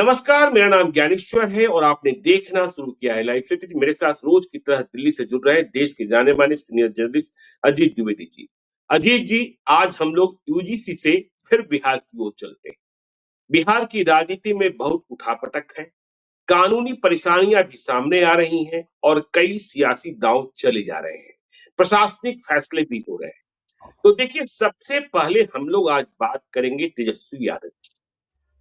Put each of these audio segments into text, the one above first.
नमस्कार, मेरा नाम ज्ञानेश्वर है और आपने देखना शुरू किया है लाइव सिटी। मेरे साथ रोज की तरह दिल्ली से जुड़ रहे हैं देश के जाने माने सीनियर जर्नलिस्ट अजीत द्विवेदी जी। अजीत जी, आज हम लोग यूजीसी से फिर बिहार की ओर चलते हैं। बिहार की राजनीति में बहुत उठापटक है, कानूनी परेशानियां भी सामने आ रही हैं और कई सियासी दांव चले जा रहे हैं, प्रशासनिक फैसले भी हो रहे हैं। तो देखिए, सबसे पहले हम लोग आज बात करेंगे तेजस्वी यादव की,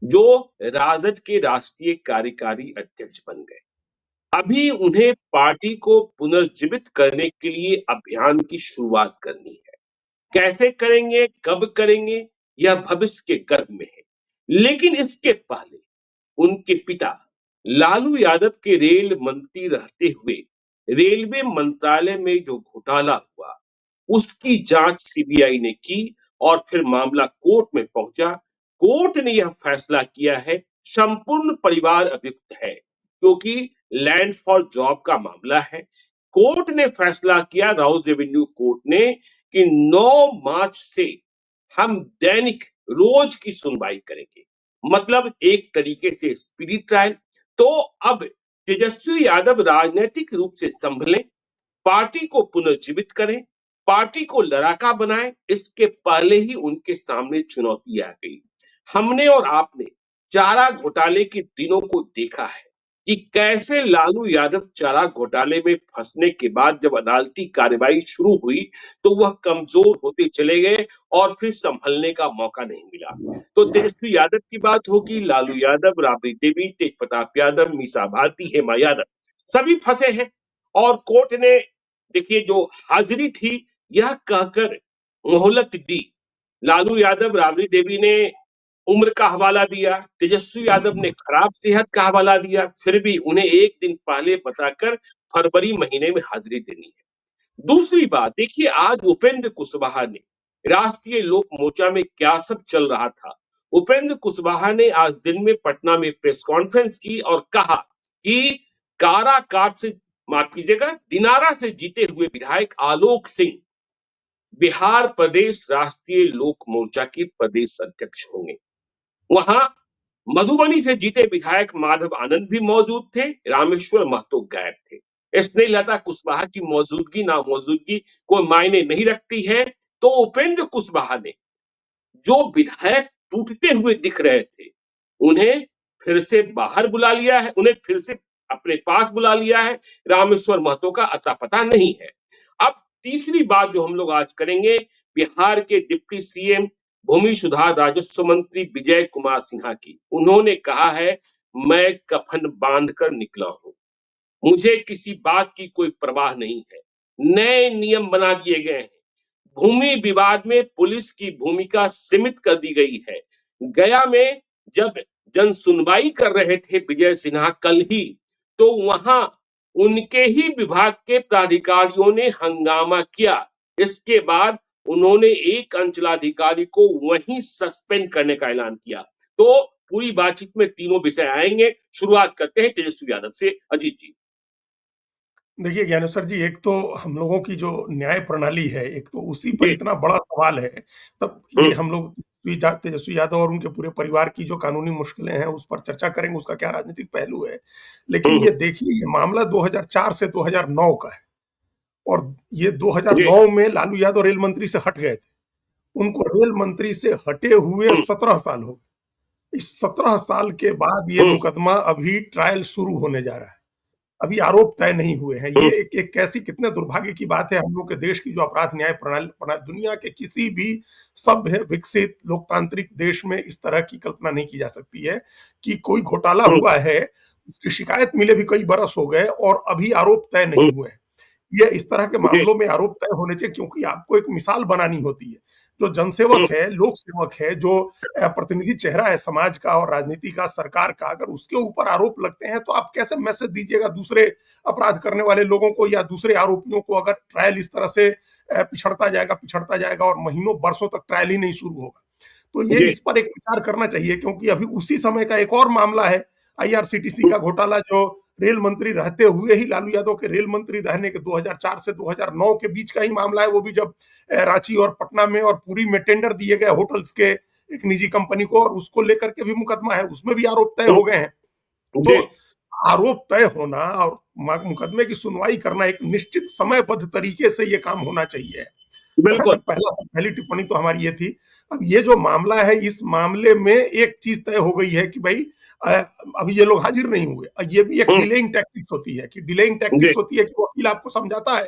जो राजद के राष्ट्रीय कार्यकारी अध्यक्ष बन गए। अभी उन्हें पार्टी को पुनर्जीवित करने के लिए अभियान की शुरुआत करनी है। कैसे करेंगे, कब करेंगे, यह भविष्य के गर्भ में है। लेकिन इसके पहले उनके पिता लालू यादव के रेल मंत्री रहते हुए रेलवे मंत्रालय में जो घोटाला हुआ, उसकी जांच सीबीआई ने की और फिर मामला कोर्ट में पहुंचा। कोर्ट ने यह फैसला किया है, संपूर्ण परिवार अभियुक्त है, क्योंकि लैंड फॉर जॉब का मामला है। कोर्ट ने फैसला किया, राउज एवेन्यू कोर्ट ने, कि 9 मार्च से हम दैनिक रोज की सुनवाई करेंगे, मतलब एक तरीके से स्पीडी ट्रायल। तो अब तेजस्वी यादव राजनीतिक रूप से संभलें, पार्टी को पुनर्जीवित करें, पार्टी को लड़ाका बनाएं। इसके पहले ही उनके सामने चुनौती आ गई। हमने और आपने चारा घोटाले के दिनों को देखा है कि कैसे लालू यादव चारा घोटाले में फंसने के बाद जब अदालती कार्रवाई शुरू हुई तो वह कमजोर होते चले गए और फिर संभलने का मौका नहीं मिला। तो तेजस्वी यादव की बात होगी, लालू यादव, राबड़ी देवी, तेज प्रताप यादव, मीसा भारती, हेमा यादव, सभी फंसे हैं। और कोर्ट ने, देखिए, जो हाजिरी थी, यह कहकर मोहलत दी। लालू यादव, राबड़ी देवी ने उम्र का हवाला दिया, तेजस्वी यादव ने खराब सेहत का हवाला दिया, फिर भी उन्हें एक दिन पहले बताकर फरवरी महीने में हाजिरी देनी है। दूसरी बात देखिए, आज उपेंद्र कुशवाहा ने, राष्ट्रीय लोक मोर्चा में क्या सब चल रहा था। उपेंद्र कुशवाहा ने आज दिन में पटना में प्रेस कॉन्फ्रेंस की और कहा कि काराकाट से, माफ कीजिएगा, दिनारा से जीते हुए विधायक आलोक सिंह बिहार प्रदेश राष्ट्रीय लोक मोर्चा के प्रदेश अध्यक्ष होंगे। वहां मधुबनी से जीते विधायक माधव आनंद भी मौजूद थे, रामेश्वर महतो गायब थे। स्नेहलता कुशवाहा की मौजूदगी ना मौजूदगी कोई मायने नहीं रखती है। तो उपेंद्र कुशवाहा ने, जो विधायक टूटते हुए दिख रहे थे, उन्हें फिर से बाहर बुला लिया है, उन्हें फिर से अपने पास बुला लिया है। रामेश्वर महतो का अता पता नहीं है। अब तीसरी बात जो हम लोग आज करेंगे, बिहार के डिप्टी सीएम, भूमि सुधार राजस्व मंत्री विजय कुमार सिन्हा की। उन्होंने कहा है, मैं कफन बांध कर निकला हूं, मुझे किसी बात की कोई परवाह नहीं है। नए नियम बना दिए गए हैं, भूमि विवाद में पुलिस की भूमिका सीमित कर दी गई है। गया में जब जन सुनवाई कर रहे थे विजय सिन्हा कल ही, तो वहां उनके ही विभाग के प्राधिकारियों ने हंगामा किया। इसके बाद उन्होंने एक अंचलाधिकारी को वहीं सस्पेंड करने का ऐलान किया। तो पूरी बातचीत में तीनों विषय आएंगे। शुरुआत करते हैं तेजस्वी यादव से। अजीत जी। देखिए ज्ञानेश्वर जी, एक तो हम लोगों की जो न्याय प्रणाली है, एक तो उसी पर जी। इतना बड़ा सवाल है। तब ये हम लोग तेजस्वी यादव और उनके पूरे परिवार की जो कानूनी मुश्किलें हैं उस पर चर्चा करेंगे, उसका क्या राजनीतिक पहलू है। लेकिन ये देखिए, ये मामला 2004 से 2009 का है और ये जी। 2009 में लालू यादव रेल मंत्री से हट गए थे। उनको रेल मंत्री से हटे हुए 17 साल हो गए। इस 17 साल के बाद ये मुकदमा अभी ट्रायल शुरू होने जा रहा है, अभी आरोप तय नहीं हुए हैं। ये एक कैसी, कितने दुर्भाग्य की बात है। हम लोग के देश की जो अपराध न्याय प्रणाली दुनिया के किसी भी सभ्य विकसित लोकतांत्रिक देश में इस तरह की कल्पना नहीं की जा सकती है कि कोई घोटाला हुआ है, उसकी शिकायत मिले भी कई बरस हो गए और अभी आरोप तय नहीं हुए हैं। ये इस तरह के मामलों में आरोप तय होने चाहिए, क्योंकि आपको एक मिसाल बनानी होती है। जो जनसेवक है, लोक सेवक है, जो प्रतिनिधि चेहरा है समाज का और राजनीति का, सरकार का, अगर उसके ऊपर आरोप लगते हैं तो आप कैसे मैसेज दीजिएगा दूसरे अपराध करने वाले लोगों को या दूसरे आरोपियों को, अगर ट्रायल इस तरह से पिछड़ता जाएगा और महीनों बरसों तक ट्रायल ही नहीं शुरू होगा। तो ये इस पर एक विचार करना चाहिए, क्योंकि अभी उसी समय का एक और मामला है, आईआरसीटीसी का घोटाला, जो रेल मंत्री रहते हुए ही, लालू यादव के रेल मंत्री रहने के 2004 से 2009 के बीच का ही मामला है। वो भी जब रांची और पटना में और पुरी में टेंडर दिए गए होटल्स के एक निजी कंपनी को, और उसको लेकर के भी मुकदमा है, उसमें भी आरोप तय हो गए हैं। जी तो आरोप तय होना और मुकदमे की सुनवाई करना एक निश्चित समयबद्ध तरीके से ये काम होना चाहिए। बिल्कुल पहली टिप्पणी तो हमारी ये थी। अब ये जो मामला है, इस मामले में एक चीज तय हो गई है कि भाई अभी ये लोग हाजिर नहीं हुए। ये भी एक डिलेइंग टैक्टिक्स होती है कि जी वकील आपको समझाता है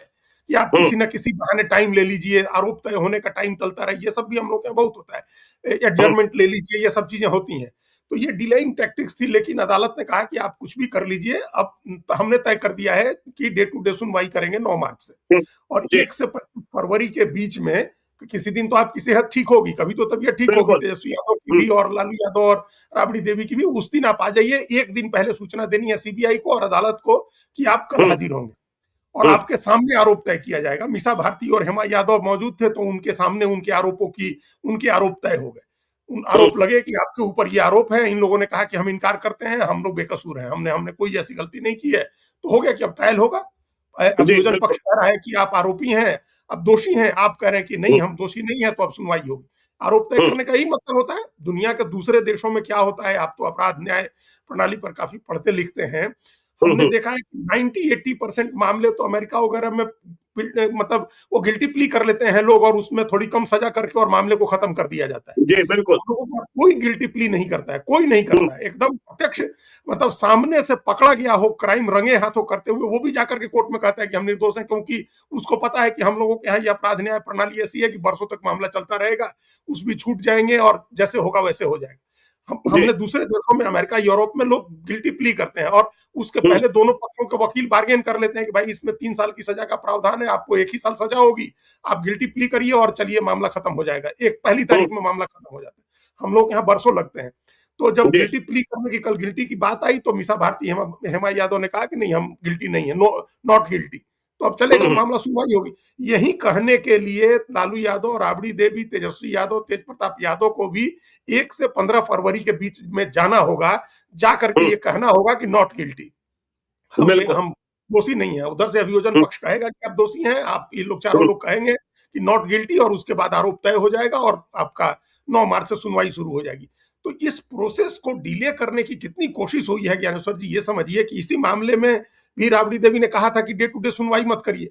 कि आप किसी न किसी बहाने टाइम ले लीजिए, आरोप तय होने का टाइम चलता रहे। ये सब भी हम लोग के यहाँ बहुत होता है, एडजर्नमेंट ले लीजिए, ये सब चीजें होती हैं। तो ये डिलेइंग टैक्टिक्स थी, लेकिन अदालत ने कहा कि आप कुछ भी कर लीजिए, अब हमने तय कर दिया है कि डे टू डे सुनवाई करेंगे 9 मार्च से, और जी 1 से 25 फरवरी के बीच में किसी दिन तो आपकी सेहत ठीक होगी, कभी तो तबीयत ठीक होगी, बिल्कुल तेजस्वी यादव की भी और लालू यादव और राबड़ी देवी की भी। उस दिन आप आ जाइए, एक दिन पहले सूचना देनी है सीबीआई को और अदालत को कि आप कल हाजिर होंगे, और आपके सामने आरोप तय किया जाएगा। मीसा भारती और हेमा यादव मौजूद थे, तो उनके सामने उनके आरोप तय हो गए। उन आरोप लगे कि आपके ऊपर ये आरोप है, इन लोगों ने कहा कि हम इनकार करते हैं, हम लोग बेकसूर हैं, हमने कोई ऐसी गलती नहीं की है। तो हो गया कि अब ट्रायल होगा। जी अभियोजन बिल्कुल पक्ष कह रहा है कि आप आरोपी हैं, अब दोषी हैं, आप कह रहे हैं कि नहीं हम दोषी नहीं है, तो अब सुनवाई होगी। आरोप तय करने का यही मतलब होता है। दुनिया के दूसरे देशों में क्या होता है, आप तो अपराध न्याय प्रणाली पर काफी पढ़ते लिखते हैं, हमने देखा है कि 90-80% मामले तो अमेरिका वगैरह में मतलब वो गिल्टी प्ली कर लेते हैं लोग, और उसमें थोड़ी कम सजा करके और मामले को खत्म कर दिया जाता है। जी बिल्कुल कोई गिल्टी प्ली नहीं करता है, कोई नहीं करता है, एकदम प्रत्यक्ष, मतलब सामने से पकड़ा गया हो, क्राइम रंगे हाथों करते हुए, वो भी जाकर के कोर्ट में कहता है कि हम निर्दोष हैं, क्योंकि उसको पता है कि हम लोगों के यहाँ ये अपराध न्याय प्रणाली ऐसी है कि बरसों तक मामला चलता रहेगा, उस भी छूट जाएंगे और जैसे होगा वैसे हो जाएगा। जी हमने दूसरे देशों में, अमेरिका, यूरोप में लोग गिल्टी प्ली करते हैं और उसके पहले दोनों पक्षों के वकील बार्गेन कर लेते हैं कि भाई इसमें 3 साल की सजा का प्रावधान है, आपको 1 ही साल सजा होगी, आप गिल्टी प्ली करिए और चलिए मामला खत्म हो जाएगा। पहली तारीख में मामला खत्म हो जाता है। हम लोग यहाँ बरसों लगते हैं। तो जब जी गिल्टी प्ली करने की, कल गिल्टी की बात आई, तो मीसा भारती, हेमा यादव ने कहा कि नहीं हम गिल्टी नहीं है, नॉट गिल्टी। तो अब चलेगा, मामला सुनवाई होगी। यही कहने के लिए लालू यादव, राबड़ी देवी, तेजस्वी यादव, तेज प्रताप यादव को भी 1 से 15 फरवरी के बीच में जाना होगा, जाकर के ये कहना होगा कि नॉट गिल्टी, बिल्कुल हम दोषी नहीं है। उधर से अभियोजन पक्ष कहेगा कि आप दोषी हैं, आप ये लोग चारों लोग कहेंगे कि नॉट गिल्टी, और उसके बाद आरोप तय हो जाएगा और आपका 9 मार्च से सुनवाई शुरू हो जाएगी। तो इस प्रोसेस को डिले करने की कितनी कोशिश हुई है ज्ञानेश्वर जी, ये समझिए कि इसी मामले में भी राबड़ी देवी ने कहा था कि डे टू डे सुनवाई मत करिए।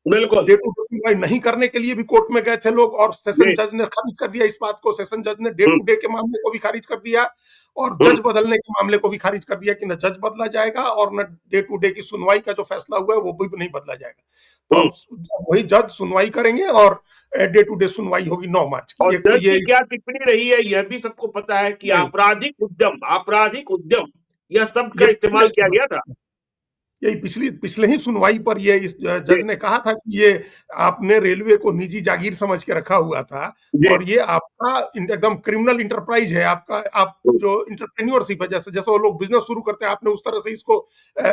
बिल्कुल डे टू डे सुनवाई नहीं करने के लिए भी कोर्ट में गए थे लोग, और सेशन जी जज ने खारिज कर दिया इस बात को। सेशन जज ने डे टू डे के मामले को भी खारिज कर दिया, और जज बदलने के मामले को भी खारिज कर दिया कि न जज बदला जाएगा और न डे टू डे की सुनवाई का जो फैसला हुआ है वो भी नहीं बदला जाएगा। तो अब वही जज सुनवाई करेंगे और डे टू डे सुनवाई होगी 9 मार्च की। और एक तो जज ये की क्या टिप्पणी रही है यह भी सबको पता है कि आपराधिक उद्यम यह सब का ये इस्तेमाल किया गया था। यही पिछले ही सुनवाई पर ये इस जी जज ने कहा था कि ये आपने रेलवे को निजी जागीर समझ के रखा हुआ था, जी और ये आपका एकदम क्रिमिनल इंटरप्राइज है, आपका आप जो इंटरप्रेन्योरशिप है, जैसे जैसे वो लोग बिजनेस शुरू करते हैं, आपने उस तरह से इसको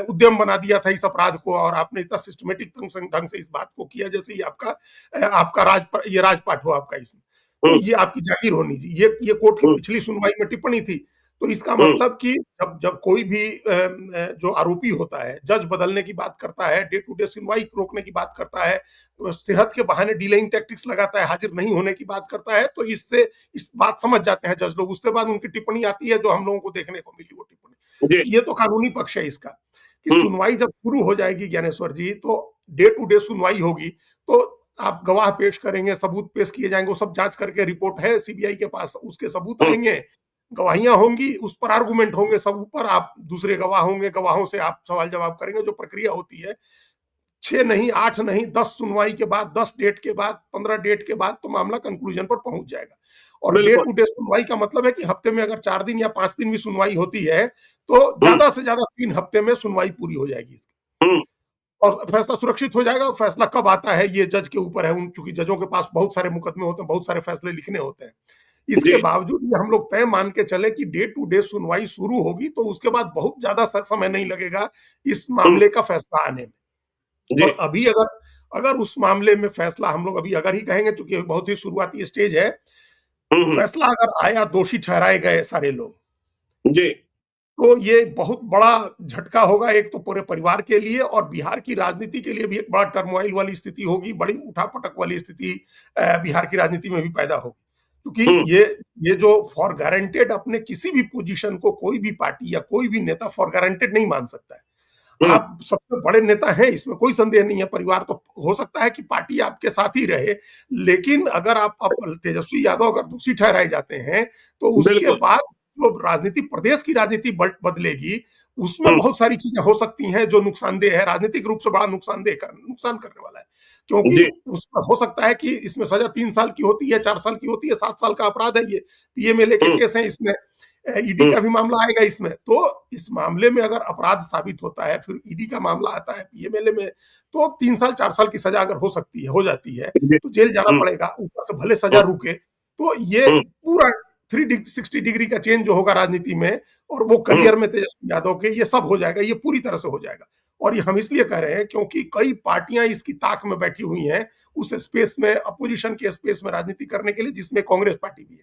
उद्यम बना दिया था इस अपराध को, और आपने इतना सिस्टमेटिक ढंग से इस बात को किया जैसे ही आपका ये राजपाट हो आपका इसमें। तो ये आपकी जागीर होनी चाहिए। ये कोर्ट की पिछली सुनवाई में टिप्पणी थी। तो इसका मतलब कि जब जब कोई भी जो आरोपी होता है, जज बदलने की बात करता है, डे टू डे सुनवाई रोकने की बात करता है, सेहत के बहाने डिलेइंग टैक्टिक्स लगाता है, हाजिर नहीं होने की बात करता है, तो इससे इस बात समझ जाते हैं जज लोग। उसके बाद उनकी टिप्पणी आती है जो हम लोगों को देखने को मिली, वो टिप्पणी। जी तो ये तो कानूनी पक्ष है इसका कि सुनवाई जब शुरू हो जाएगी ज्ञानेश्वर जी, तो डे टू डे सुनवाई होगी, तो आप गवाह पेश करेंगे, सबूत पेश किए जाएंगे, वो सब जांच करके रिपोर्ट है सीबीआई के पास, उसके सबूत आएंगे, गवाहियां होंगी, उस पर आर्गुमेंट होंगे, सब ऊपर आप दूसरे गवाह होंगे, गवाहों से आप सवाल जवाब करेंगे। जो प्रक्रिया होती है 6 नहीं, 8 नहीं, 10 सुनवाई के बाद, 10 डेट के बाद, 15 डेट के बाद तो मामला कंक्लूजन पर पहुंच जाएगा। और डे बिल्कुल टू डे सुनवाई का मतलब है कि हफ्ते में अगर 4 दिन या 5 दिन भी सुनवाई होती है, तो ज्यादा से ज्यादा 3 हफ्ते में सुनवाई पूरी हो जाएगी और फैसला सुरक्षित हो जाएगा। फैसला कब आता है ये जज के ऊपर है, चूंकि जजों के पास बहुत सारे मुकदमे होते हैं, बहुत सारे फैसले लिखने होते हैं। इसके जी बावजूद भी हम लोग तय मान के चले कि डे टू डे सुनवाई शुरू होगी, तो उसके बाद बहुत ज्यादा समय नहीं लगेगा इस मामले का फैसला आने में। जी और अभी अगर अगर उस मामले में फैसला, हम लोग अभी अगर ही कहेंगे, चूंकि बहुत ही शुरुआती स्टेज है, फैसला अगर आया, दोषी ठहराए गए सारे लोग, जी तो ये बहुत बड़ा झटका होगा, एक तो पूरे परिवार के लिए, और बिहार की राजनीति के लिए भी एक बड़ा टर्मोइल वाली स्थिति होगी, बड़ी उठापटक वाली स्थिति बिहार की राजनीति में भी पैदा होगी। क्योंकि हम्म ये जो फॉर गारंटेड अपने किसी भी पोजीशन को कोई भी पार्टी या कोई भी नेता फॉर गारंटेड नहीं मान सकता है। हम्म आप सबसे बड़े नेता हैं, इसमें कोई संदेह नहीं है। परिवार तो हो सकता है कि पार्टी आपके साथ ही रहे, लेकिन अगर आप तेजस्वी यादव अगर दोषी ठहराए जाते हैं तो उसके बिल्कुल। बाद जो राजनीति, प्रदेश की राजनीति बदलेगी, उसमें हम्म बहुत सारी चीजें हो सकती हैं जो नुकसानदेह है, राजनीतिक रूप से बड़ा नुकसान करने वाला है। क्योंकि जी। उसमें हो सकता है कि इसमें सजा 3 साल की होती है, 4 साल की होती है, 7 साल का अपराध है। ये पीएमएलए के हम्म केस है, इसमें ईडी हम्म का भी मामला आएगा इसमें। तो इस मामले में अगर अपराध साबित होता है, फिर ईडी का मामला आता है पीएमएलए में, तो 3 साल 4 साल की सजा अगर हो जाती है, जी। तो जेल जाना हम्म पड़ेगा, ऊपर से भले सजा हम्म रुके। तो ये हम्म पूरा 360 डिग्री का चेंज जो होगा राजनीति में, और वो हम्म करियर में तेजस्वी यादव के, ये सब हो जाएगा, ये पूरी तरह से हो जाएगा। और ये हम इसलिए कह रहे हैं क्योंकि कई पार्टियां इसकी ताक में बैठी हुई हैं, उस स्पेस में, अपोजिशन के स्पेस में राजनीति करने के लिए, जिसमें कांग्रेस पार्टी भी है।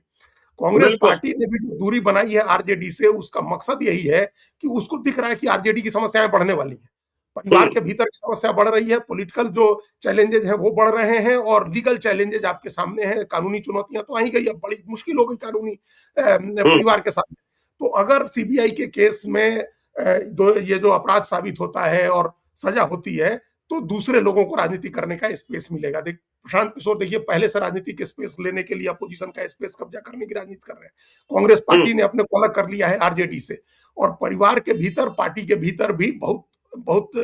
कांग्रेस बिल्कुल। पार्टी ने भी जो दूरी बनाई है आरजेडी से, उसका मकसद यही है कि उसको दिख रहा है कि आरजेडी की समस्याएं बढ़ने वाली हैं, परिवार हम्म के भीतर की समस्या बढ़ रही है, पॉलिटिकल जो चैलेंजेज हैं वो बढ़ रहे हैं, और लीगल चैलेंजेज आपके सामने हैं, कानूनी चुनौतियां तो आ ही गई, अब बड़ी मुश्किल हो गई कानूनी हम्म परिवार के सामने। तो अगर सीबीआई के केस में ये जो अपराध साबित होता है और सजा होती है, तो दूसरे लोगों को राजनीति करने का स्पेस मिलेगा। देख प्रशांत किशोर, देखिए पहले से राजनीति के स्पेस लेने के लिए, अपोजिशन का स्पेस कब्जा करने की राजनीति कर रहे हैं। कांग्रेस हम्म पार्टी ने अपने को अलग कर लिया है आरजेडी से, और परिवार के भीतर, पार्टी के भीतर भी बहुत बहुत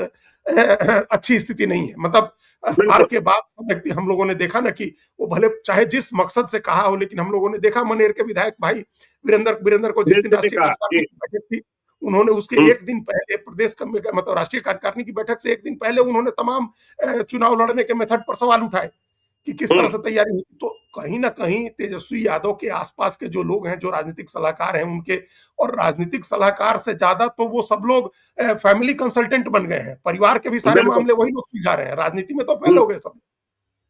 अच्छी स्थिति नहीं है। मतलब हार बिल्कुल। के बाद सब व्यक्ति, हम लोगों ने देखा ना कि वो भले चाहे जिस मकसद से कहा हो, लेकिन हम लोगों ने देखा मनेर के विधायक भाई वीरेंद्र को जिस दिन जैसे राष्ट्रीय कहा कार्यकारिणी कि की बैठक थी, उन्होंने उसके हम्म एक दिन पहले प्रदेश का, मतलब राष्ट्रीय कार्यकारिणी की बैठक से एक दिन पहले उन्होंने तमाम चुनाव लड़ने के मेथड पर सवाल उठाए कि किस तरह हम्म से तैयारी हुई। तो कहीं ना कहीं तेजस्वी यादव के आसपास के जो लोग हैं, जो राजनीतिक सलाहकार हैं उनके, और राजनीतिक सलाहकार से ज्यादा तो वो सब लोग फैमिली कंसल्टेंट बन गए हैं। परिवार के भी सारे बिल्कुल। मामले वही लोग सुलझा रहे हैं, राजनीति में तो फेल हम्म हो गए सब,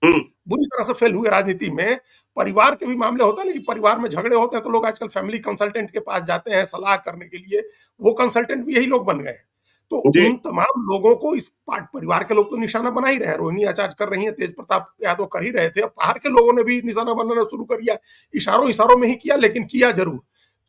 हम्म बुरी तरह से फेल हुए राजनीति में। परिवार के भी मामले होते हैं, लेकिन परिवार में झगड़े होते हैं तो लोग आजकल फैमिली कंसल्टेंट के पास जाते हैं सलाह करने के लिए, वो कंसल्टेंट भी यही लोग बन गए हैं। तो जी। उन तमाम लोगों को इस परिवार के लोग तो निशाना बना ही रहे हैं, रोहिणी आचार्य कर रही हैं, तेज प्रताप यादव कर ही रहे थे, अब बाहर के लोगों ने भी निशाना बनाना शुरू कर दिया, इशारों इशारों में ही किया, लेकिन किया जरूर।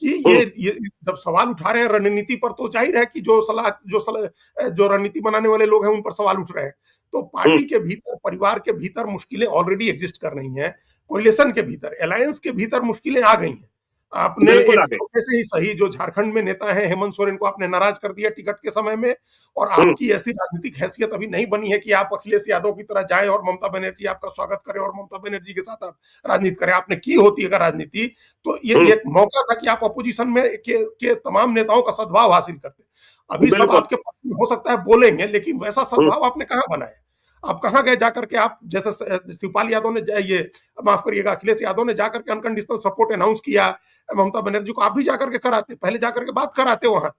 कि हम्म ये जब सवाल उठा रहे हैं रणनीति पर, तो जाहिर है कि जो रणनीति बनाने वाले लोग हैं उन पर सवाल उठ रहे हैं। तो हम्म पार्टी के भीतर, परिवार के भीतर मुश्किलें ऑलरेडी एग्जिस्ट कर रही हैं, कोलिशन के भीतर, अलायंस के भीतर मुश्किलें आ गई हैं। आपने बिल्कुल आ एक गए। छोटे से ही सही, जो झारखंड में नेता है हेमंत सोरेन को आपने नाराज कर दिया टिकट के समय में, और हम्म आपकी ऐसी राजनीतिक हैसियत अभी नहीं बनी है कि आप अखिलेश यादव की तरह जाएं और ममता बनर्जी आपका स्वागत करें और ममता बनर्जी के साथ आप राजनीति करें। आपने की होती अगर राजनीति, तो ये हम्म एक मौका था कि आप अपोजिशन में के तमाम नेताओं का सद्भाव हासिल करते। अभी सब बिल्कुल। आपके पास में हो सकता है बोलेंगे, लेकिन वैसा हम्म सद्भाव आपने कहाँ बनाया? आप कहाँ गए जाकर के? आप जैसे शिवपाल यादव ने, ये माफ करिएगा, अखिलेश यादव ने जाकर के अनकंडीशनल सपोर्ट अनाउंस किया ममता बनर्जी को, आप भी जाकर के कराते, पहले जाकर के बात कराते वहां,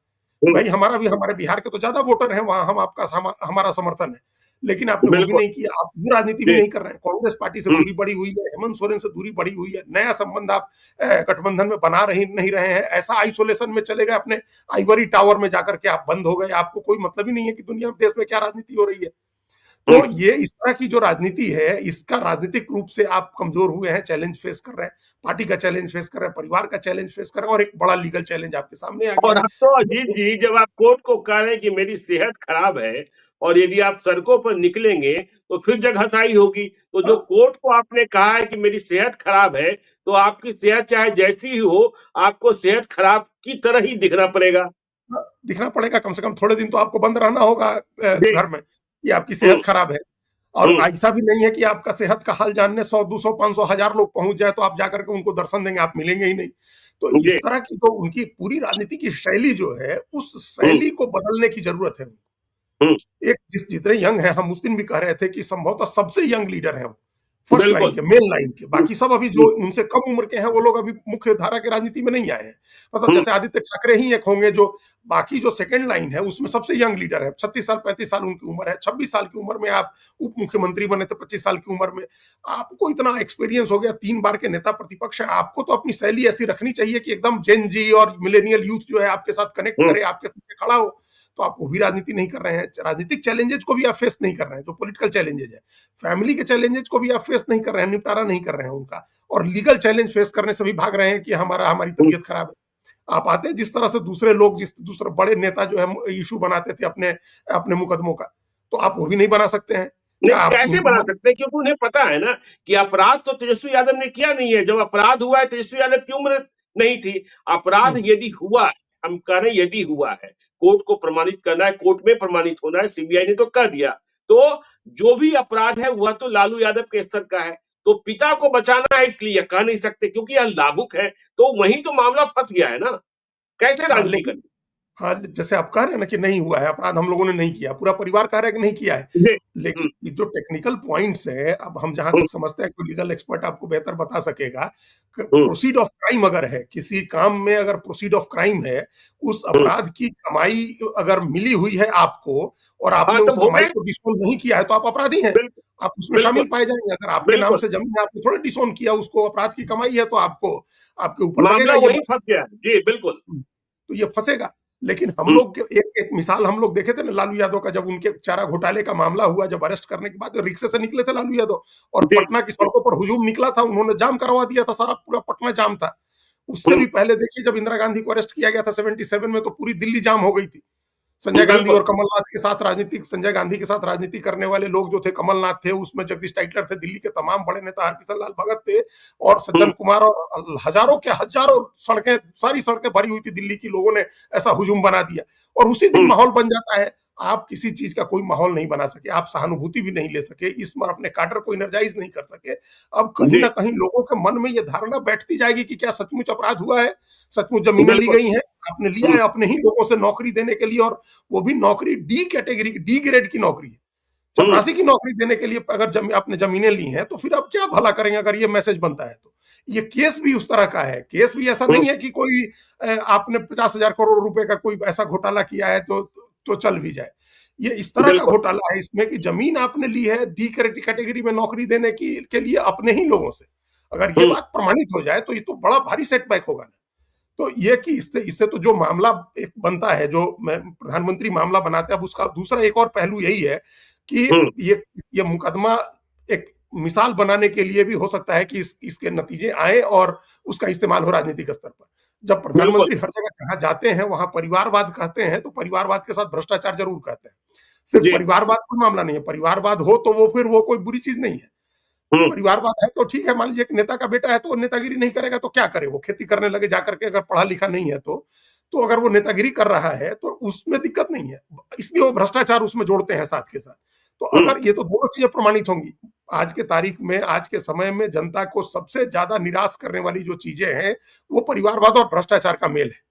हम्म भाई हमारा भी, हमारे बिहार के तो ज्यादा वोटर हैं वहां, हम आपका हमारा समर्थन है। लेकिन आपने वो भी बिल्कुल। नहीं किया, आप वो राजनीति भी जी। नहीं कर रहे हैं। कांग्रेस पार्टी से हम्म दूरी बढ़ी हुई है, हेमंत सोरेन से दूरी बढ़ी हुई है, नया संबंध आप गठबंधन में बना नहीं रहे हैं, ऐसा आइसोलेशन में चले गए अपने आइवरी टावर में जाकर के, आप बंद हो गए, आपको कोई मतलब ही नहीं है कि दुनिया में, देश में क्या राजनीति हो रही है। तो हम्म ये इस तरह की जो राजनीति है, इसका राजनीतिक रूप से आप कमजोर हुए हैं, चैलेंज फेस कर रहे हैं, पार्टी का चैलेंज फेस कर रहे हैं, परिवार का चैलेज फेस कर रहे हैं, और एक बड़ा लीगल चैलेंज आपके सामने आ गया और है। अब तो अजीत जी, जब आप कोर्ट को कह रहे हैं कि मेरी सेहत खराब है और यदि आप सड़कों पर निकलेंगे तो फिर जगहसाई होगी, तो जो कोर्ट को आपने कहा है कि मेरी सेहत खराब है, तो आपकी सेहत चाहे जैसी ही हो, आपको सेहत खराब की तरह ही दिखना पड़ेगा। दिखना पड़ेगा, कम से कम थोड़े दिन तो आपको बंद रहना होगा जी। घर में, कि आपकी हम्म सेहत खराब है। और हम्म ऐसा भी नहीं है कि आपका सेहत का हाल जानने 100 200 500 1000 लोग पहुंच जाए तो आप जाकर के उनको दर्शन देंगे, आप मिलेंगे ही नहीं। तो जी। इस तरह की तो उनकी पूरी राजनीति की शैली जो है, उस हम्म शैली को बदलने की जरूरत है। हम्म एक जितने यंग हैं, हम उस दिन भी कह रहे थे कि संभवतः सबसे यंग लीडर हैं वो, फर्स्ट लाइन बिल्कुल। के, मेन लाइन के। बाकी सब अभी जो हम्म उनसे कम उम्र के हैं, वो लोग अभी मुख्य धारा की राजनीति में नहीं आए हैं। मतलब हम्म जैसे आदित्य ठाकरे ही एक होंगे जो, बाकी जो सेकंड लाइन है उसमें सबसे यंग लीडर है, 36 साल 35 साल उनकी उम्र है। 26 साल की उम्र में आप उप मुख्यमंत्री बने थे, 25 साल की उम्र में आपको इतना एक्सपीरियंस हो गया, 3 बार के नेता प्रतिपक्ष हैं। आपको तो अपनी शैली ऐसी रखनी चाहिए कि एकदम जेन जी और मिलेनियल यूथ जो है आपके साथ कनेक्ट हम्म करे, आपके पीछे खड़ा हो। तो आप वो भी राजनीति नहीं कर रहे हैं। राजनीतिक चैलेंजेस को भी आप फेस नहीं कर रहे हैं, जो पॉलिटिकल चैलेंजेस है, फैमिली के चैलेंजेस को भी आप फेस नहीं कर रहे हैं, निपटारा नहीं कर रहे हैं उनका, और लीगल चैलेंज फेस करने से भी भाग रहे हैं कि हमारी तबीयत खराब है। आप आते हैं जिस तरह से दूसरे लोग, जिस दूसरे बड़े नेता जो है इशू बनाते थे अपने अपने मुकदमों का, तो आप वो भी नहीं बना सकते हैं। क्या नहीं, आप कैसे बना सकते हैं? क्योंकि उन्हें पता है ना कि अपराध तो तेजस्वी यादव ने किया नहीं है। जब अपराध हुआ है, तेजस्वी यादव की उम्र नहीं थी। अपराध यदि हुआ है, हम कह रहे हैं यदि हुआ है, कोर्ट को प्रमाणित करना है, कोर्ट में प्रमाणित होना है, सीबीआई ने तो कह दिया। तो जो भी अपराध है वह तो लालू यादव के स्तर का है। तो पिता को बचाना है इसलिए यह कह नहीं सकते, क्योंकि यह लाभुक है। तो वहीं तो मामला फंस गया है ना, कैसे हाँ राजनीति लेकिन, करनी? हाँ जैसे आप कह रहे हैं ना कि नहीं हुआ है अपराध, हम लोगों ने नहीं किया, पूरा परिवार कह रहा है कि नहीं किया है, जी। लेकिन ये जो टेक्निकल पॉइंट्स है, अब हम जहां हम्म, तक समझते हैं, कोई लीगल एक्सपर्ट आपको बेहतर बता सकेगा, हम्म, प्रोसीड ऑफ क्राइम अगर है, किसी काम में अगर प्रोसीड ऑफ क्राइम है, उस हम्म। अपराध की कमाई अगर मिली हुई है आपको, और हाँ, आपने उस तब हो कमाई गए। को डिसोन नहीं किया है, तो आप अपराधी हैं, बिल्कुल, आप उसमें शामिल बिल्कुल, पाए जाएंगे। अगर आपके नाम बिल्कुल। से जमीन है, आपने थोड़ा डिसोन किया, उसको अपराध की कमाई है, तो आपको आपके ऊपर लगेगा मामला ये वहीं बात। फंस गया है। जी, बिल्कुल। तो ये फंसेगा। लेकिन हम हुँ, लोग एक एक मिसाल हम लोग देखे थे ना लालू यादव का, जब उनके चारा घोटाले का मामला हुआ, जब अरेस्ट करने के बाद रिक्शे से निकले थे लालू यादव, और जी, पटना की जी। सड़कों पर हुजूम निकला था, उन्होंने जाम करवा दिया था, सारा पूरा पटना जाम था। उससे हुँ, भी पहले देखिए, जब इंदिरा गांधी को अरेस्ट किया गया था 77 में, तो पूरी दिल्ली जाम हो गई थी। संजय गांधी बिल्कुल। और कमलनाथ के साथ राजनीति, संजय गांधी के साथ राजनीति करने वाले लोग जो थे, कमलनाथ थे, उसमें जगदीश टाइटलर थे, दिल्ली के तमाम बड़े नेता हरकिशन लाल भगत थे, और हुँ, सज्जन कुमार, और हजारों के हजारों सड़कें, सारी सड़कें भरी हुई थी दिल्ली की, लोगों ने ऐसा हुजूम बना दिया, और उसी दिन हुँ, माहौल बन जाता है। आप किसी चीज का कोई माहौल नहीं बना सके, आप सहानुभूति भी नहीं ले सके, इस बार अपने काडर को इनर्जाइज नहीं कर सके। अब कहीं जी, ना कहीं लोगों के मन में यह धारणा बैठती जाएगी कि क्या सचमुच अपराध हुआ है, सचमुच जमीनें ली बिल्कुल। गई हैं, आपने लिया हुँ, है अपने ही लोगों से नौकरी देने के लिए, और वो भी नौकरी डी कैटेगरी की, डी ग्रेड की नौकरी है, हुँ, चपरासी की नौकरी देने के लिए अगर आपने जमीनें ली हैं, तो फिर आप क्या भला करेंगे अगर ये मैसेज बनता है तो। ये केस भी उस तरह का है, केस भी ऐसा हुँ, नहीं है कि कोई आपने 50,000 करोड़ रुपए का कोई ऐसा घोटाला किया है तो चल भी जाए। ये इस तरह का बिल्कुल। घोटाला है इसमें कि जमीन आपने ली है डी कैटेगरी में नौकरी देने की के लिए अपने ही लोगों से। अगर ये हुँ, बात प्रमाणित हो जाए, तो ये तो बड़ा भारी सेटबैक होगा ना। तो ये कि इससे इससे तो जो मामला एक बनता है, जो प्रधानमंत्री मामला बनाते हैं, अब उसका दूसरा एक और पहलू यही है कि हुँ, ये मुकदमा एक मिसाल बनाने के लिए भी हो सकता है कि इसके नतीजे आए और उसका इस्तेमाल हो राजनीतिक स्तर पर। जब बिल्कुल। प्रधानमंत्री हर जगह जहाँ जाते हैं वहां परिवारवाद कहते हैं, तो परिवारवाद के साथ भ्रष्टाचार जरूर कहते हैं। सिर्फ जी, परिवारवाद कोई मामला नहीं है, परिवारवाद हो तो वो फिर वो कोई बुरी चीज नहीं है। हुँ, परिवारवाद है तो ठीक है, मान लीजिए एक नेता का बेटा है, तो नेतागिरी नहीं करेगा तो क्या करे, वो खेती करने लगे जाकर के, अगर पढ़ा लिखा नहीं है तो अगर वो नेतागिरी कर रहा है तो उसमें दिक्कत नहीं है, इसलिए वो भ्रष्टाचार उसमें जोड़ते हैं साथ के साथ। तो हुँ, अगर ये तो दोनों चीजें प्रमाणित होंगी, आज के तारीख में, आज के समय में जनता को सबसे ज्यादा निराश करने वाली जो चीजें हैं, वो परिवारवाद और भ्रष्टाचार का मेल है।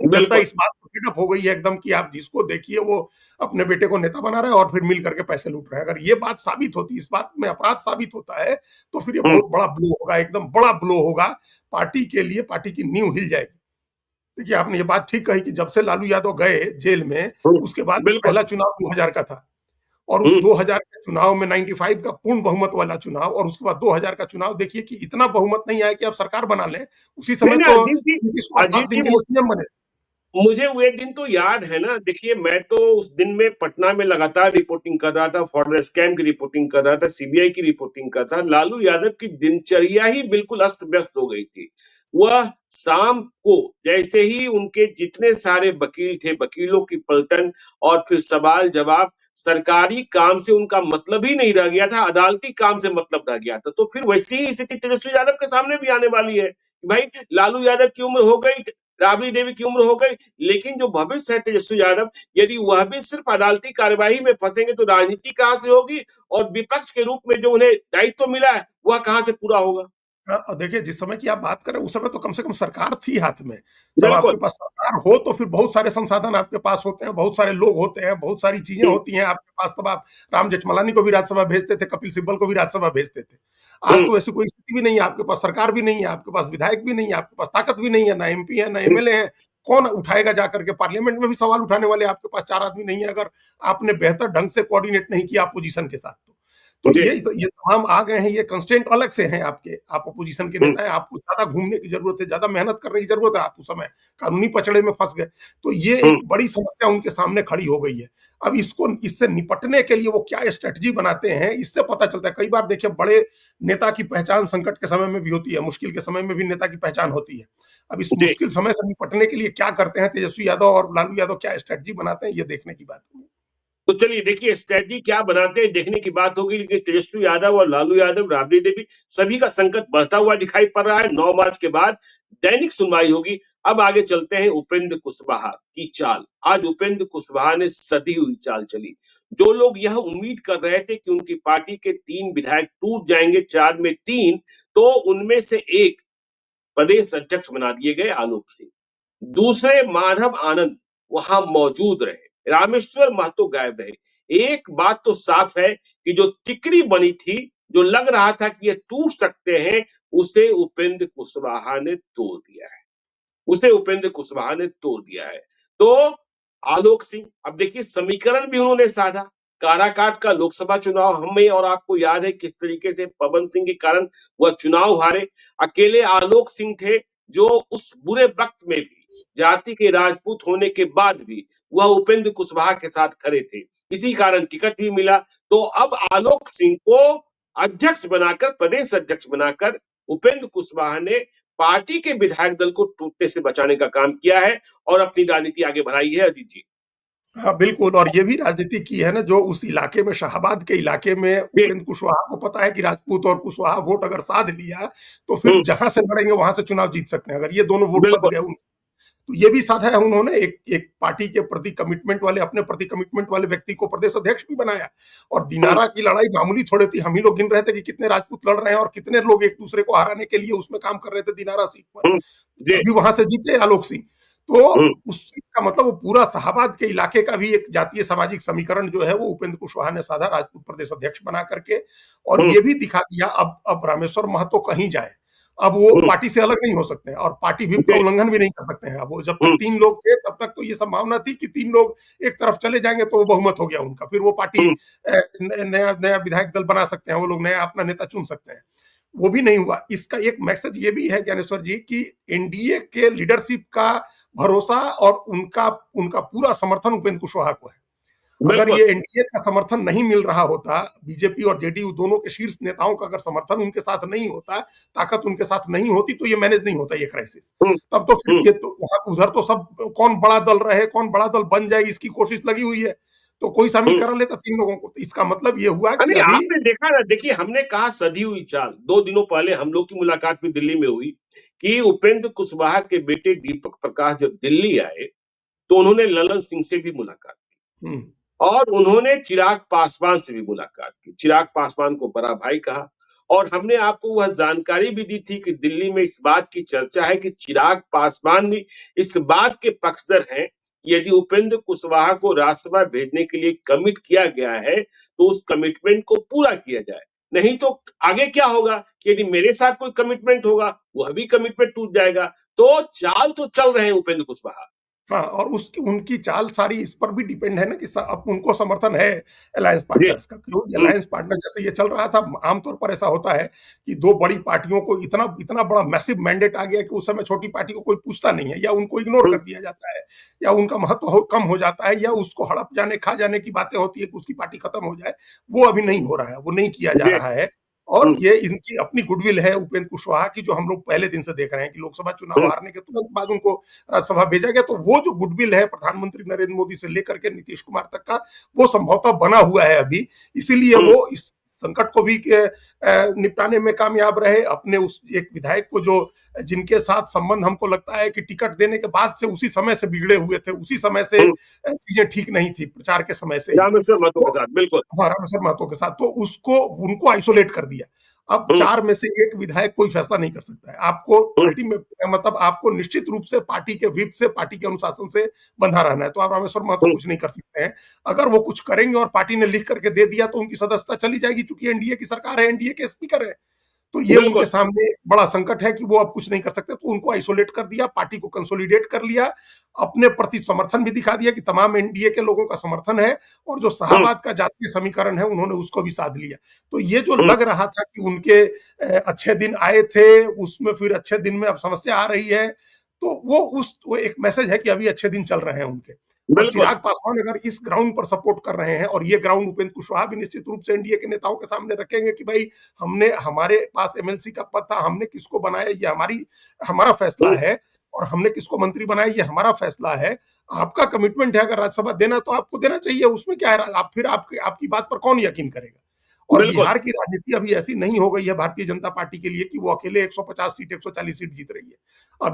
जनता बिल्कुल। इस बात को फीड अप हो गई है एकदम कि आप जिसको देखिए वो अपने बेटे को नेता बना रहा है और फिर मिल करके पैसे लूट रहा है। अगर ये बात साबित होती, इस बात में अपराध साबित होता है, तो फिर ये हुँ, बहुत बड़ा ब्लो होगा, एकदम बड़ा ब्लो होगा पार्टी के लिए, पार्टी की नींव हिल जाएगी। देखिए, आपने ये बात ठीक कही कि जब से लालू यादव गए जेल में, हुँ, उसके बाद बिल्कुल। पहला चुनाव 2000 का था, और उस हुँ, 2000 के चुनाव में 95 का पूर्ण बहुमत वाला चुनाव, और उसके बाद 2000 का चुनाव देखिए कि इतना बहुमत नहीं आया कि आप सरकार बना लें। उसी नहीं, समय नहीं, तो अजीत जी, नीतीश कुमार 7 अजीत दिन जी, के लिए सीएम बने। मुझे वे दिन तो याद है ना। देखिए, मैं तो उस दिन में पटना में लगातार रिपोर्टिंग कर रहा था, फॉरेन स्कैम की रिपोर्टिंग कर रहा था, सीबीआई की रिपोर्टिंग कर रहा था। लालू यादव की दिनचर्या ही बिल्कुल अस्त व्यस्त हो गई थी। वह शाम को जैसे ही उनके जितने सारे वकील थे, वकीलों की पलटन, और फिर सवाल जवाब, सरकारी काम से उनका मतलब ही नहीं रह गया था, अदालती काम से मतलब रह गया था। तो फिर वैसी ही स्थिति तेजस्वी यादव के सामने भी आने वाली है कि भाई, लालू यादव की उम्र हो गई, राबड़ी देवी की उम्र हो गई, लेकिन जो भविष्य है तेजस्वी यादव, यदि वह भी सिर्फ अदालती कार्यवाही में फंसेंगे तो राजनीति कहां से होगी, और विपक्ष के रूप में जो उन्हें दायित्व मिला है वह कहां से पूरा होगा? हाँ, और देखिए, जिस समय की आप बात कर रहे हैं, उस समय तो कम से कम सरकार थी हाथ में। जब आपके बिल्कुल। पास सरकार हो तो फिर बहुत सारे संसाधन आपके पास होते हैं, बहुत सारे लोग होते हैं, बहुत सारी चीजें हम्म, होती हैं आपके पास। तब आप राम जेठमलानी को भी राज्यसभा भेजते थे, कपिल सिब्बल को भी राज्यसभा भेजते थे। आज हम्म, तो ऐसी कोई स्थिति भी नहीं है, आपके पास सरकार भी नहीं है, आपके पास विधायक भी नहीं है, आपके पास ताकत भी नहीं है, ना एमपी है, ना एमएलए है। कौन उठाएगा जाकर के? पार्लियामेंट में भी सवाल उठाने वाले आपके पास 4 आदमी नहीं है, अगर आपने बेहतर ढंग से कोऑर्डिनेट नहीं किया अपोजिशन के साथ तो। तो जी ये तमाम आ गए हैं, ये कंस्ट्रेंट अलग से हैं आपके, आप अपोजिशन के नेता हैं, आपको ज्यादा घूमने की जरूरत है, ज्यादा मेहनत करने की जरूरत है, आप उस समय कानूनी पचड़े में फंस गए। तो ये एक बड़ी समस्या उनके सामने खड़ी हो गई है। अब इससे निपटने के लिए वो क्या स्ट्रेटजी बनाते हैं, इससे पता चलता है। कई बार देखिए, बड़े नेता की पहचान संकट के समय में भी होती है, मुश्किल के समय में भी नेता की पहचान होती है। अब इस जी। मुश्किल समय से निपटने के लिए क्या करते हैं तेजस्वी यादव और लालू यादव, क्या स्ट्रेटजी बनाते हैं, ये देखने की बात है। तो चलिए देखिए स्ट्रेटजी क्या बनाते हैं देखने की बात होगी, लेकिन तेजस्वी यादव और लालू यादव, राबड़ी देवी, सभी का संकट बढ़ता हुआ दिखाई पड़ रहा है। 9 मार्च के बाद दैनिक सुनवाई होगी। अब आगे चलते हैं उपेंद्र कुशवाहा की चाल। आज उपेंद्र कुशवाहा ने सधी हुई चाल चली। जो लोग यह उम्मीद कर रहे थे कि उनकी पार्टी के 3 विधायक टूट जाएंगे, 4 में 3, तो उनमें से एक प्रदेश अध्यक्ष बना दिए गए आलोक सिंह। दूसरे माधव आनंद वहां मौजूद रहे, रामेश्वर महतो गायब रहे। एक बात तो साफ है कि जो तिकड़ी बनी थी, जो लग रहा था कि ये टूट सकते हैं, उसे उपेंद्र कुशवाहा ने तोड़ दिया है। उसे उपेंद्र कुशवाहा ने तोड़ दिया है। तो आलोक सिंह, अब देखिए समीकरण भी उन्होंने साधा। काराकाट का लोकसभा चुनाव हमें और आपको याद है किस तरीके से पवन सिंह के कारण वह चुनाव हारे। अकेले आलोक सिंह थे जो उस बुरे वक्त में भी, जाति के राजपूत होने के बाद भी, वह उपेंद्र कुशवाहा के साथ खड़े थे। इसी कारण टिकट भी मिला। तो अब आलोक सिंह को अध्यक्ष बनाकर, प्रदेश अध्यक्ष बनाकर उपेंद्र कुशवाहा ने पार्टी के विधायक दल को टूटने से बचाने का काम किया है और अपनी राजनीति आगे बढ़ाई है। अजीत जी। हाँ बिल्कुल, और ये भी राजनीति की है ना, जो उस इलाके में, शाहाबाद के इलाके में, उपेंद्र कुशवाहा को पता है कि राजपूत और कुशवाहा वोट अगर साध लिया तो फिर जहां से लड़ेंगे वहां से चुनाव जीत सकते हैं, अगर ये दोनों वोट सध गए। तो ये भी साधा है उन्होंने, एक पार्टी के प्रति कमिटमेंट वाले, अपने प्रति कमिटमेंट वाले व्यक्ति को प्रदेश अध्यक्ष भी बनाया। और दिनारा की लड़ाई मामूली थोड़ी थी, हम ही लोग गिन रहे थे कि कितने राजपूत लड़ रहे हैं और कितने लोग एक दूसरे को हराने के लिए उसमें काम कर रहे थे दिनारा सीट पर। अभी वहां से जीते आलोक सिंह। तो उसका मतलब वो पूरा शाहाबाद के इलाके का भी एक जातीय सामाजिक समीकरण जो है वो उपेंद्र कुशवाहा ने साधा, राजपूत प्रदेश अध्यक्ष बना करके। और ये भी दिखा दिया अब रामेश्वर महतो कहीं जाए, अब वो पार्टी से अलग नहीं हो सकते हैं और पार्टी व्हिप का उल्लंघन भी नहीं कर सकते हैं। अब वो जब तक 3 लोग थे तब तक तो ये संभावना थी कि 3 लोग एक तरफ चले जाएंगे तो वो बहुमत हो गया उनका, फिर वो पार्टी नया नया विधायक दल बना सकते हैं, वो लोग नया अपना नेता चुन सकते हैं। वो भी नहीं हुआ। इसका एक मैसेज ये भी है ज्ञानेश्वर जी कि एनडीए के लीडरशिप का भरोसा और उनका उनका पूरा समर्थन उपेंद्र कुशवाहा को है। अगर ये एनडीए का समर्थन नहीं मिल रहा होता, बीजेपी और जेडीयू दोनों के शीर्ष नेताओं का अगर समर्थन उनके साथ नहीं होता, ताकत उनके साथ नहीं होती, तो ये मैनेज नहीं होता ये क्राइसिस। तब तो फिर ये तो उधर तो सब कौन बड़ा दल रहे, कौन बड़ा दल बन जाए, इसकी कोशिश लगी हुई है। तो कोई शामिल करा लेता 3 लोगों को। तो इसका मतलब ये हुआ कि अभी आपने देखा ना, देखिए हमने कहा सधी हुई चाल। 2 दिनों पहले हम लोग की मुलाकात भी दिल्ली में हुई कि उपेंद्र कुशवाहा के बेटे दीपक प्रकाश जब दिल्ली आए तो उन्होंने ललन सिंह से भी मुलाकात की और उन्होंने चिराग पासवान से भी मुलाकात की। चिराग पासवान को बड़ा भाई कहा और हमने आपको वह जानकारी भी दी थी कि दिल्ली में इस बात की चर्चा है कि चिराग पासवान भी इस बात के पक्षधर हैं कि यदि उपेंद्र कुशवाहा को राज्यसभा भेजने के लिए कमिट किया गया है तो उस कमिटमेंट को पूरा किया जाए। नहीं तो आगे क्या होगा कि यदि मेरे साथ कोई कमिटमेंट होगा, वह भी कमिटमेंट टूट जाएगा। तो चाल तो चल रहे हैं उपेंद्र कुशवाहा। हाँ, और उसकी उनकी चाल सारी इस पर भी डिपेंड है ना कि अब उनको समर्थन है अलायंस पार्टनर्स का। क्यों अलायंस पार्टनर जैसे ये चल रहा था, आमतौर पर ऐसा होता है कि 2 बड़ी पार्टियों को इतना इतना बड़ा मैसिव मैंडेट आ गया कि उस समय छोटी पार्टी को कोई पूछता नहीं है, या उनको इग्नोर कर दिया जाता है, या उनका महत्व कम हो जाता है, या उसको हड़प जाने खा जाने की बातें होती है कि उसकी पार्टी खत्म हो जाए। वो अभी नहीं हो रहा है, वो नहीं किया जा रहा है। और ये इनकी अपनी गुडविल है उपेंद्र कुशवाहा की, जो हम लोग पहले दिन से देख रहे हैं कि लोकसभा चुनाव हारने के तुरंत बाद उनको राज्यसभा भेजा गया। तो वो जो गुडविल है प्रधानमंत्री नरेंद्र मोदी से लेकर के नीतीश कुमार तक का, वो संभवतः बना हुआ है अभी। इसीलिए वो इस संकट को भी निपटाने में कामयाब रहे। अपने उस एक विधायक को जो जिनके साथ संबंध हमको लगता है कि टिकट देने के बाद से उसी समय से बिगड़े हुए थे, उसी समय से चीजें ठीक नहीं थी, प्रचार के समय से रामेश्वर महतो के साथ, बिल्कुल रामेश्वर महतो के साथ, तो उनको आइसोलेट कर दिया। अब 4 में से 1 विधायक कोई फैसला नहीं कर सकता है। आपको पार्टी में मतलब आपको निश्चित रूप से पार्टी के व्हिप से, पार्टी के अनुशासन से बंधा रहना है। तो आप रामेश्वर महतो कुछ नहीं कर सकते हैं। अगर वो कुछ करेंगे और पार्टी ने लिख करके दे दिया तो उनकी सदस्यता चली जाएगी, चूंकि एनडीए की सरकार है, एनडीए के स्पीकर है। तो ये उनके बिल्कुल सामने बड़ा संकट है कि वो अब कुछ नहीं कर सकते, तो उनको आइसोलेट कर दिया, पार्टी को कंसोलिडेट कर लिया, अपने प्रति समर्थन भी दिखा दिया कि तमाम एनडीए के लोगों का समर्थन है, और जो हम्म, शाहबाद का जातीय समीकरण है उन्होंने उसको भी साध लिया। तो ये जो हम्म, लग रहा था कि उनके अच्छे दिन आए थे, उसमें फिर अच्छे दिन में अब समस्या आ रही है, तो वो एक मैसेज है कि अभी अच्छे दिन चल रहे हैं उनके। और बिल्कुल चिराग पासवान अगर इस ग्राउंड पर सपोर्ट कर रहे हैं, और ये ग्राउंड उपेंद्र कुशवाहा भी निश्चित रूप से एनडीए के नेताओं के सामने रखेंगे कि भाई हमने, हमारे पास एमएलसी का पद था, हमने किसको बनाया ये हमारा फैसला हम्म, है, और हमने किसको मंत्री बनाया ये हमारा फैसला है। आपका कमिटमेंट है अगर राज्यसभा देना तो आपको देना चाहिए, उसमें क्या है, आप फिर आपकी बात पर कौन यकीन करेगा। और बिल्कुल बिहार की राजनीति अभी ऐसी नहीं हो गई है भारतीय जनता पार्टी के लिए कि वो अकेले 150 सीट 140 सीट जीत रही है। हम्म,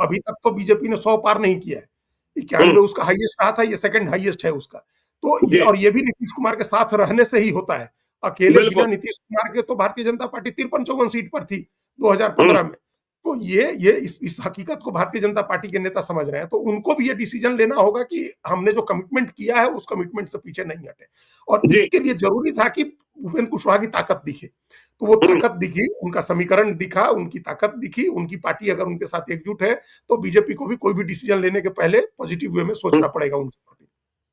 अभी तक तो बीजेपी ने 100 पार नहीं किया है। हम्म, 91 उसका हाईएस्ट रहा था, ये सेकंड हाईएस्ट है उसका। तो ये, जी और ये भी नीतीश कुमार के साथ रहने से ही होता है। अकेले बिना बिल्कुल नीतीश कुमार के तो भारतीय जनता पार्टी 53-54 सीट पर थी हम्म, 2015 में। तो ये इस हकीकत को भारतीय जनता पार्टी के नेता समझ रहे हैं, तो उनको भी ये डिसीजन लेना होगा कि हमने जो कमिटमेंट किया है उस कमिटमेंट से पीछे नहीं हटे। और जी इसके लिए जरूरी था कि भूपेंद्र कुशवाहा की ताकत दिखे। तो वो हम्म, ताकत दिखी, उनका समीकरण दिखा, उनकी ताकत दिखी, उनकी पार्टी अगर उनके साथ एकजुट है, तो बीजेपी को भी कोई भी डिसीजन लेने के पहले पॉजिटिव वे में हम्म। सोचना पड़ेगा उनके प्रति।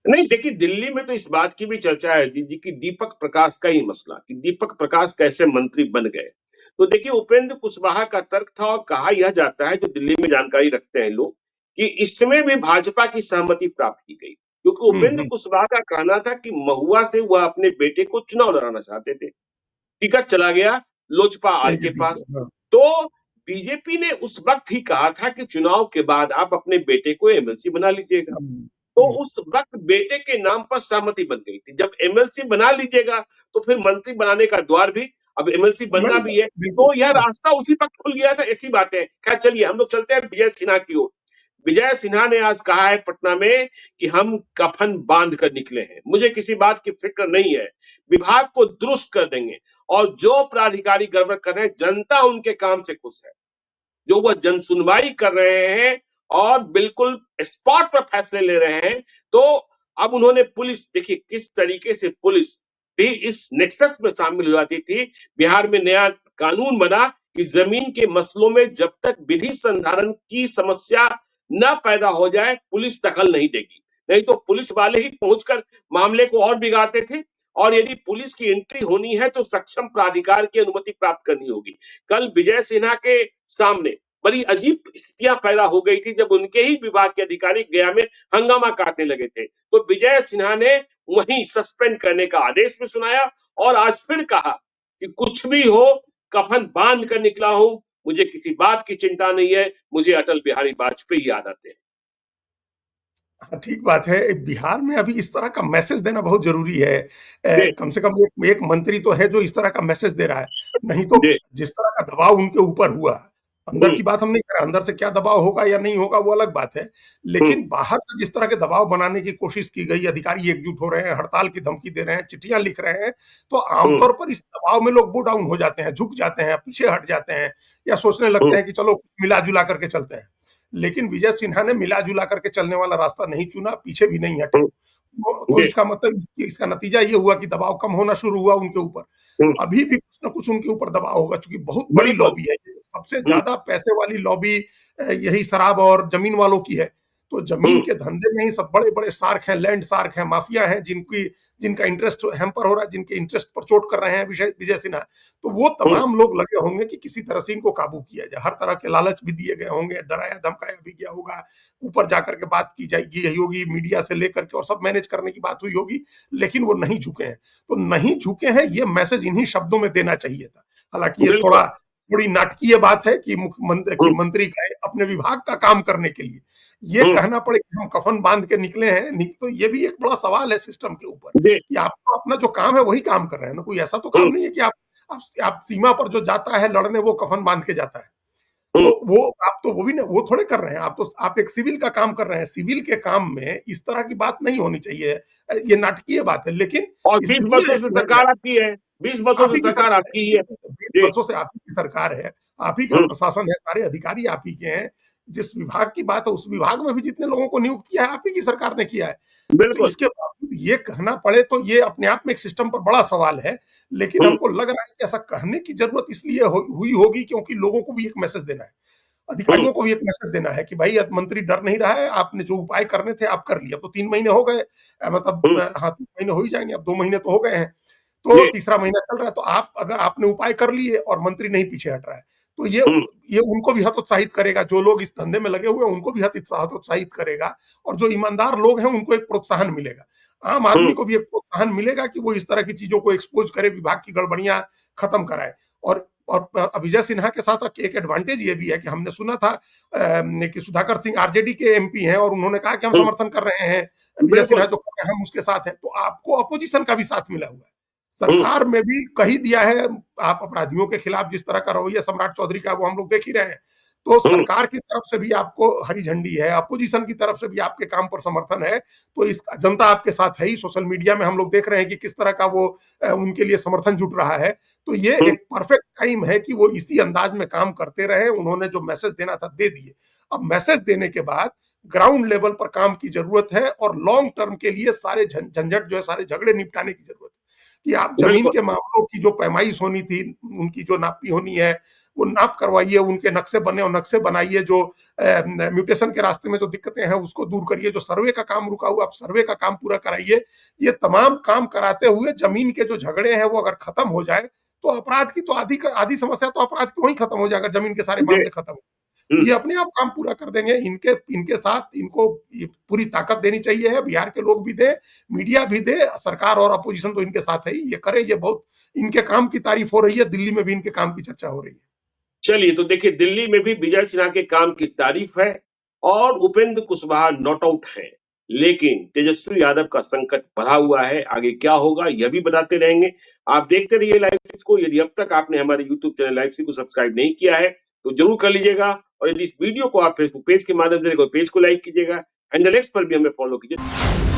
नहीं देखिए, दिल्ली में तो इस बात की भी चर्चा है जी कि दीपक प्रकाश का ही मसला, कि दीपक प्रकाश कैसे मंत्री बन गए। तो देखिए, उपेंद्र कुशवाहा का तर्क था, और कहा यह जाता है, जो दिल्ली में जानकारी रखते हैं लोग, कि इसमें भी भाजपा की सहमति प्राप्त की गई, क्योंकि उपेंद्र हम्म। कुशवाहा का कहना था कि महुआ से वह अपने बेटे को चुनाव लड़ाना चाहते थे। टिकट चला गया लोजपा आर के बीजेपी पास। को, हाँ। तो बीजेपी ने उस वक्त ही कहा था कि चुनाव के बाद आप अपने बेटे को एमएलसी बना लीजिएगा। हम्म, तो हम्म। उस वक्त बेटे के नाम पर सहमति बन गई थी। जब एमएलसी बना लीजिएगा तो फिर मंत्री बनाने का द्वार भी, अब एमएलसी बनना नहीं, भी है, बिल्कुल, तो यह हाँ। रास्ता उसी वक्त खुल गया था। ऐसी बात है। खैर चलिए, हम लोग चलते हैं विजय सिन्हा की ओर। विजय सिन्हा ने आज कहा है पटना में कि हम कफन बांध कर निकले हैं, मुझे किसी बात की फिक्र नहीं है, विभाग को दुरुस्त कर देंगे, और जो प्राधिकारी गड़बड़ कर रहे हैं, जनता उनके काम से खुश है, जो वह जन सुनवाई कर रहे हैं और बिल्कुल स्पॉट पर फैसले ले रहे हैं। तो अब उन्होंने पुलिस, देखिए किस तरीके से पुलिस भी इस नेक्सस में शामिल हो जाती थी। बिहार में नया कानून बना कि जमीन के मसलों में जब तक विधि संधारण की समस्या न पैदा हो जाए, पुलिस दखल नहीं देगी। नहीं तो पुलिस वाले ही पहुंचकर मामले को और बिगाड़ते थे। और यदि पुलिस की एंट्री होनी है तो सक्षम प्राधिकार की अनुमति प्राप्त करनी होगी। कल विजय सिन्हा के सामने बड़ी अजीब स्थितियां पैदा हो गई थी, जब उनके ही विभाग के अधिकारी गया में हंगामा काटने लगे थे। तो विजय सिन्हा ने वहीं सस्पेंड करने का आदेश भी सुनाया, और आज फिर कहा कि कुछ भी हो, कफन बांध कर निकला हूं, मुझे किसी बात की चिंता नहीं है, मुझे अटल बिहारी वाजपेयी याद आते हैं। हाँ, ठीक बात है। बिहार में अभी इस तरह का मैसेज देना बहुत ज़रूरी है। जी कम से कम एक मंत्री तो है जो इस तरह का मैसेज दे रहा है। नहीं तो जी जिस तरह का दबाव उनके ऊपर हुआ, अंदर हम्म, की बात हम नहीं कर रहे, अंदर से क्या दबाव होगा या नहीं होगा वो अलग बात है। हम्म, लेकिन बाहर से जिस तरह के दबाव बनाने की कोशिश की गई, अधिकारी एकजुट हो रहे हैं, हड़ताल की धमकी दे रहे हैं, चिट्ठियाँ लिख रहे हैं, तो हम्म, आमतौर पर इस दबाव में लोग बो डाउन हो जाते हैं, झुक जाते हैं, पीछे हट जाते हैं, या सोचने लगते हम्म, हैं कि चलो मिला-जुला करके चलते हैं। लेकिन विजय सिन्हा ने मिला-जुला करके चलने वाला रास्ता नहीं चुना, पीछे भी नहीं हटे। हम्म, तो जी इसका मतलब इसका नतीजा ये हुआ कि दबाव कम होना शुरू हुआ उनके ऊपर। हम्म, अभी भी कुछ ना कुछ उनके ऊपर दबाव होगा, चूँकि बहुत बड़ी बिल्कुल लॉबी है। सबसे हम्म, ज़्यादा पैसे वाली लॉबी यही शराब और ज़मीन वालों की है। तो ज़मीन हम्म, के धंधे में ही सब बड़े-बड़े शार्क हैं, लैंड शार्क हैं, माफिया हैं, जिनका इंटरेस्ट हैम्पर हो रहा है, जिनके इंटरेस्ट पर चोट कर रहे हैं विजय विजय सिन्हा। तो वो हम्म, तमाम लोग लगे होंगे कि किसी तरह से इनको काबू किया जाए। हर तरह के लालच भी दिए गए होंगे, डराया-धमकाया भी गया होगा, ऊपर जाकर के बात की गई होगी, मीडिया से लेकर के और सब मैनेज करने की बात हुई होगी, लेकिन वो नहीं झुके हैं। तो नहीं झुके हैं, ये मैसेज इन्हीं शब्दों में देना चाहिए था। हालाँकि ये बिल्कुल थोड़ी नाटकीय बात है कि हम्म, मंत्री गए अपने विभाग का काम करने के लिए। ये हम्म, कहना पड़े कि हम कफन बांध के निकले हैं, तो ये भी एक बड़ा सवाल है सिस्टम के ऊपर, जी कि आप तो अपना जो काम है वही काम कर रहे हैं ना, कोई ऐसा तो काम हम्म, नहीं है कि आप सीमा पर जो जाता है लड़ने वो कफन बांध के जाता है। तो हम्म, वो आप तो वो भी वो थोड़े कर रहे हैं, आप एक सिविल का काम कर रहे हैं, सिविल के काम में इस तरह की बात नहीं होनी चाहिए। ये नाटकीय बात है, लेकिन और 20 स्थितियाँ वर्षों से ऐसी बन सरकार जाती आपकी है, 20 वर्षों आप से ही की सरकार सरकार आपकी ही है। है, 20 जी वर्षों से आप ही की सरकार है, आप ही का हम्म, प्रशासन है, सारे अधिकारी आप ही के हैं। जिस विभाग की बात है, उस विभाग में भी जितने लोगों को नियुक्त किया है, आप ही की सरकार ने किया है। तो बिल्कुल इसके बावजूद ये कहना पड़े तो ये अपने आप में एक सिस्टम पर बड़ा सवाल है, लेकिन हमको लग रहा है कि ऐसा कहने की जरूरत इसलिए हुई होगी क्योंकि लोगों को भी एक मैसेज देना है, अधिकारियों को भी एक मैसेज देना है कि भाई अब मंत्री डर नहीं रहा है, आपने जो उपाय करने थे आप कर लिए। अब तो 3 महीने हो गए, मतलब हाँ 3 महीने हो ही जाएंगे, अब 2 महीने तो हो गए हैं, तो तीसरा महीना चल रहा है। तो आप अगर आपने उपाय कर लिए और मंत्री नहीं पीछे हट रहा है, तो ये उनको भी हतोत्साहित करेगा, जो लोग इस धंधे में लगे हुए हैं उनको भी हतोत्साहित करेगा, और जो ईमानदार लोग हैं उनको एक प्रोत्साहन मिलेगा। आम आदमी को भी एक प्रोत्साहन मिलेगा कि वो इस तरह की चीजों को एक्सपोज करे, विभाग की गड़बड़ियां खत्म कराए। और विजय सिन्हा के साथ एक एडवांटेज ये भी है कि हमने सुना था कि सुधाकर सिंह आरजेडी के एमपी हैं और उन्होंने कहा कि हम समर्थन कर रहे हैं, विजय सिन्हा जो कर रहे हैं हम उसके साथ हैं। तो आपको अपोजिशन का भी साथ मिला हुआ है, सरकार में भी कही दिया है। आप अपराधियों के खिलाफ जिस तरह का रवैया सम्राट चौधरी का वो हम लोग देख ही रहे हैं, तो सरकार की तरफ से भी आपको हरी झंडी है, अपोजिशन की तरफ से भी आपके काम पर समर्थन है। तो इस जनता आपके साथ है ही, सोशल मीडिया में हम लोग देख रहे हैं कि किस तरह का वो उनके लिए समर्थन जुट रहा है। तो ये एक परफेक्ट टाइम है कि वो इसी अंदाज में काम करते रहे। उन्होंने जो मैसेज देना था दे दिए। अब मैसेज देने के बाद ग्राउंड लेवल पर काम की जरूरत है, और लॉन्ग टर्म के लिए सारे झंझट जो है, सारे झगड़े निपटाने की जरूरत है। कि आप जमीन के मामलों की जो पैमाइश होनी थी, उनकी जो नापी होनी है वो नाप करवाइए, उनके नक्शे बने और नक्शे बनाइए, जो म्यूटेशन के रास्ते में जो दिक्कतें हैं उसको दूर करिए, जो सर्वे का काम रुका हुआ आप सर्वे का काम पूरा कराइए। ये तमाम काम कराते हुए जमीन के जो झगड़े हैं वो अगर खत्म हो जाए तो अपराध की तो आधी समस्या तो अपराध की वहीं खत्म हो जाएगा, जमीन के सारे मामले खत्म हो। ये अपने आप काम पूरा कर देंगे। इनके साथ इनको पूरी ताकत देनी चाहिए है, बिहार के लोग भी दे, मीडिया भी दे, सरकार और अपोजिशन तो इनके साथ है ही। ये करें, ये बहुत इनके काम की तारीफ हो रही है, दिल्ली में भी इनके काम की चर्चा हो रही है। चलिए, तो देखिए दिल्ली में भी विजय सिन्हा के काम की तारीफ है और उपेंद्र कुशवाहा नॉट आउट है, लेकिन तेजस्वी यादव का संकट बढ़ा हुआ है। आगे क्या होगा यह भी बताते रहेंगे। आप देखते रहिए लाइव सिक्स को। यदि अब तक आपने हमारे यूट्यूब चैनल लाइव सिक्स को सब्सक्राइब नहीं किया है तो जरूर कर लीजिएगा, और यदि इस वीडियो को आप फेसबुक पेज के माध्यम से पेज को लाइक कीजिएगा, एंड नेक्स्ट पर भी हमें फॉलो कीजिए।